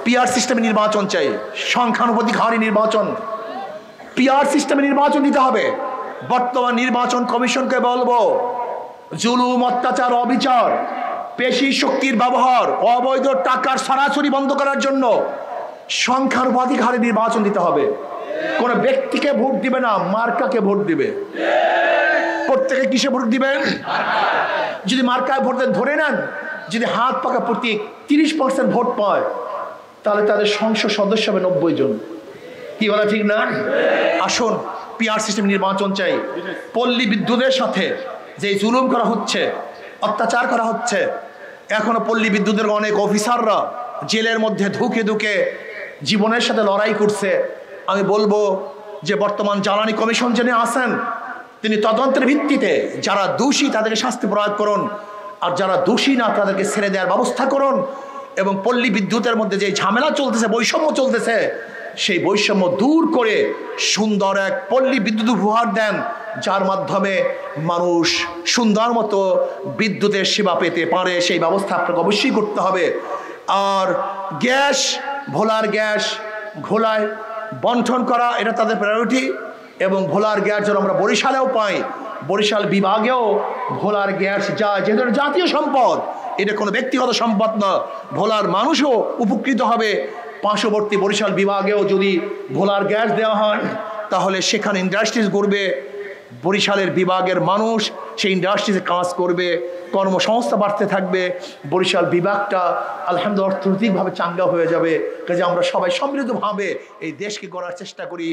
PR সিস্টেমে নির্বাচন চাই, সংখ্যানুপাতিক হারে নির্বাচন, পিআর সিস্টেমে নির্বাচন দিতে হবে। বর্তমান নির্বাচন কমিশনকে বলবো, জুলুম, অত্যাচার, অবিচার, পেশি শক্তির ব্যবহার, অবৈধ টাকার সরাসরি বন্ধ করার জন্য সংখ্যানুপাতিক হারে নির্বাচন দিতে হবে। কোন ব্যক্তিকে ভোট দিবে না, মার্কাকে ভোট দিবে। প্রত্যেকে কিসে ভোট দিবেন? যদি মার্কায় ভোট দেন, ধরে নেন যদি হাত পাকা প্রতীক 30% ভোট পায়, তাহলে তাদের সংসদ সদস্য হবে 90 জন। কি বলা ঠিক না? আসুন পিআর সিস্টেম নির্বাচন চাই। পল্লী বিদ্যুতের সাথে যে জুলুম করা হচ্ছে, অত্যাচার করা হচ্ছে, এখনো পল্লী বিদ্যুতের অনেক অফিসাররা জেলের মধ্যে ধুকে ধুকে জীবনের সাথে লড়াই করছে। আমি বলবো যে বর্তমান জ্বালানি কমিশন যিনি আছেন, তিনি তদন্তের ভিত্তিতে যারা দোষী তাদেরকে শাস্তি প্রয়োগ করুন, আর যারা দোষী না তাদেরকে ছেড়ে দেওয়ার ব্যবস্থা করুন। এবং পল্লী বিদ্যুতের মধ্যে যে ঝামেলা চলতেছে, বৈষম্য চলতেছে, সেই বৈষম্য দূর করে সুন্দর এক পল্লী বিদ্যুৎ উপহার দেন, যার মাধ্যমে মানুষ সুন্দর মতো বিদ্যুতের সেবা পেতে পারে। সেই ব্যবস্থা আপনাকে অবশ্যই করতে হবে। আর গ্যাস, ভোলার গ্যাস ঘোলায় বন্টন করা, এটা তাদের প্রায়োরিটি। এবং ভোলার গ্যাস যেন আমরা বরিশালেও পাই, বরিশাল বিভাগেও ভোলার গ্যাস যায়, যেহেতু জাতীয় সম্পদ, এটা কোনো ব্যক্তিগত সম্পদ না। ভোলার মানুষও উপকৃত হবে। পার্শ্ববর্তী বরিশাল বিভাগেও যদি ভোলার গ্যাস দেওয়া হয়, তাহলে সেখানে ইন্ডাস্ট্রিজ গড়বে, বরিশালের বিভাগের মানুষ সেই ইন্ডাস্ট্রিজে কাজ করবে, কর্মসংস্থা বাড়তে থাকবে, বরিশাল বিভাগটা আলহামদুলিল্লাহ অর্থনৈতিকভাবে চাঙ্গা হয়ে যাবে। কাজে আমরা সবাই সমৃদ্ধভাবে এই দেশকে গড়ার চেষ্টা করি।